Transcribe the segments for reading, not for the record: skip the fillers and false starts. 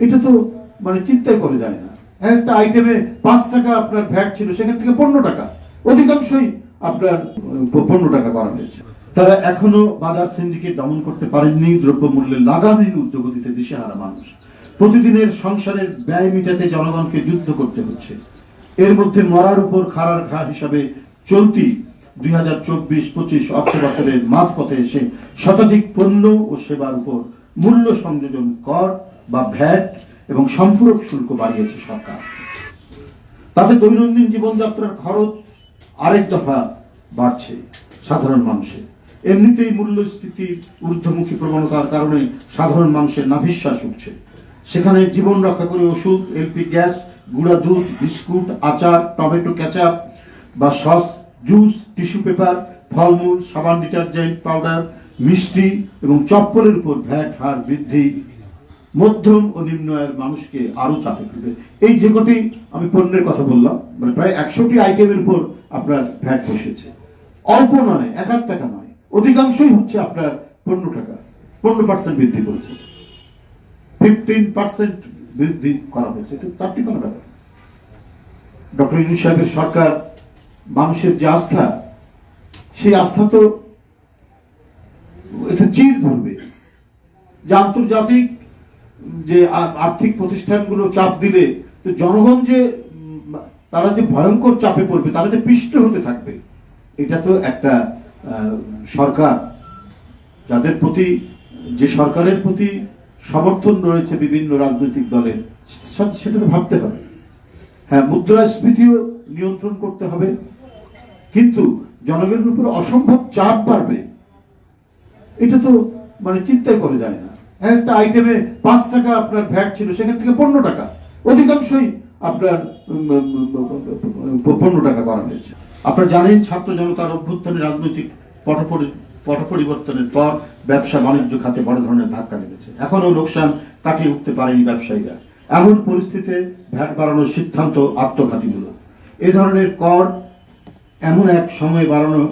এটা তো চিন্তাই করে যায় না। একটা আইটেমে 5 টাকা আপনার ভ্যাট ছিল, সেখান থেকে 15 টাকা, অধিকাংশই আপনার 15 টাকা করা হয়েছে। তারা এখনো বাজার সিন্ডিকেট দমন করতে পারেননি। দ্রব্যমূল্যের লাগামহীন ঊর্ধ্বগতিতে দিশেহারা মানুষ। প্রতিদিনের সংসারের ব্যয় মেটাতে জনগণকে যুদ্ধ করতে হচ্ছে। এর মধ্যে মরার উপর খাড়ার ঘা হিসাবে চলতি 2024-25 অর্থ বছরের মাঝপথে এসে শতাধিক পণ্য ও সেবার উপর মূল্য সংযোজন কর বা ভ্যাট এবং সম্পূরক শুল্ক বাড়িয়েছে সরকার। তাতে দৈনন্দিন জীবনযাত্রার খরচ আরেক দফা বাড়ছে সাধারণ মানুষের। এমনিতেই মূল্যস্ফীতির ঊর্ধ্বমুখী প্রবণতার কারণে সাধারণ মানুষের নাভিশ্বাস উঠছে। সেখানে জীবন রক্ষা করে ওষুধ, এলপি গ্যাস, গুঁড়া দুধ, বিস্কুট, আচার, টমেটো কেচাপ বা সস, জুস, টিস্যু পেপার, ফলমূল, সাবান, ডিটারজেন্ট পাউডার, মিষ্টি এবং চপ্পলের উপর ভ্যাট হার বৃদ্ধি মধ্যম ও নিম্ন আয়ের মানুষকে আরো চাপে ফেলবে। এই যে কটি আমি পণ্যের কথা বললাম, প্রায় 100টি আইটেমের উপর আপনার ভ্যাট বসেছে। অল্প নয়, 1 টাকা নয়, অধিকাংশই হচ্ছে আপনার 15 টাকা। 15% বৃদ্ধি করেছে, 15% বৃদ্ধি করা হয়েছে। এটা চারটি কোনো ব্যাপার। ডক্টর ইউনূস সাহেবের সরকার মানুষের যে আস্থা, সেই আস্থা তো এটা চির ধরবে। যে আন্তর্জাতিক যে আর্থিক প্রতিষ্ঠানগুলো চাপ দিলে তো জনগণ যে তারা যে ভয়ঙ্কর চাপে পড়বে, তারা যে পিষ্ট হতে থাকবে, এটা তো একটা সরকার যাদের প্রতি, যে সরকারের প্রতি সমর্থন রয়েছে বিভিন্ন রাজনৈতিক দলের, সেটা তো ভাবতে হবে। হ্যাঁ, মুদ্রাস্ফীতিও নিয়ন্ত্রণ করতে হবে, কিন্তু জনগণের উপর অসম্ভব চাপ বাড়বে, এটা তো চিন্তাই করে যায় না। একটা আইটেমে 5 টাকা আপনার ভ্যাট ছিল, সেখান থেকে 15 টাকা, অধিকাংশই আপনার 15 টাকা করা হয়েছে। আপনারা জানেন, ছাত্র জনতার অভ্যুত্থানে রাজনৈতিক পট পরিবর্তনের পর ব্যবসা বাণিজ্য খাতে বড় ধরনের ধাক্কা লেগেছে। এখনো লোকসান কাটিয়ে উঠতে পারেনি ব্যবসায়ীরা। এমন পরিস্থিতিতে ভ্যাট বাড়ানোর সিদ্ধান্ত আত্মঘাতীমূলক। এ ধরনের কর এমন এক সময় বাড়ানো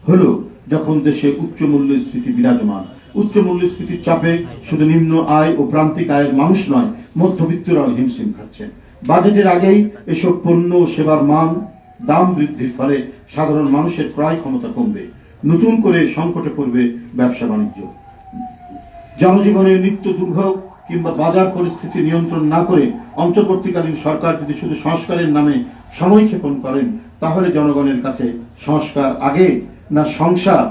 হলো যখন দেশে উচ্চ মূল্যস্ফীতি বিরাজমান। উচ্চ মূল্যস্ফীতির চাপে শুধু নিম্ন আয় ও প্রান্তিক আয়ের মানুষ নয়, মধ্যবিত্তরাও হিমশিম খাচ্ছেন। বাজেটের আগেই এসব পণ্য ও সেবার মান, দাম বৃদ্ধির ফলে সাধারণ মানুষের ক্রয় ক্ষমতা কমবে, নতুন করে সংকটে পড়বে ব্যবসা বাণিজ্য। জনজীবনের নিত্য দুর্ভোগ কিংবা বাজার পরিস্থিতি নিয়ন্ত্রণ না করে অন্তর্বর্তীকালীন সরকার যদি শুধু সংস্কারের নামে সময়ক্ষেপণ করেন, তাহলে জনগণের কাছে সংস্কার আগে না সংসার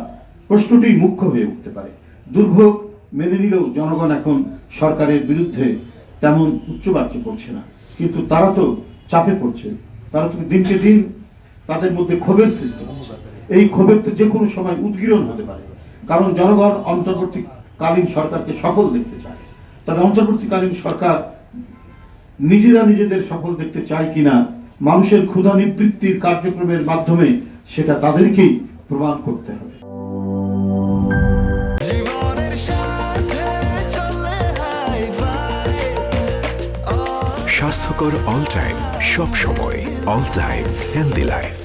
প্রশ্নটি মুখ্য হয়ে উঠতে পারে। দুর্ভোগ মেনে নিলেও জনগণ এখন সরকারের বিরুদ্ধে তেমন উচ্চবাচ্য করছে না, কিন্তু তারা তো চাপে পড়ছে। তারা তো দিনকে দিন তাদের মধ্যে ক্ষোভের সৃষ্টি হচ্ছে। এই ক্ষোভের তো যে কোনো সময় উদ্গীরণ হতে পারে, কারণ জনগণ অন্তর্বর্তীকালীন সরকারকে সফল দেখতে চায়। তবে অন্তর্বর্তীকালীন সরকার নিজেরা নিজেদের সফল দেখতে চায় কিনা, মানুষের ক্ষুধা নিবৃত্তির কার্যক্রমের মাধ্যমে সেটা তাদেরকেই প্রমাণ করতে হবে। স্বাস্থ্যকর অল টাইম, সব সময় অল টাইম হেলদি লাইফ।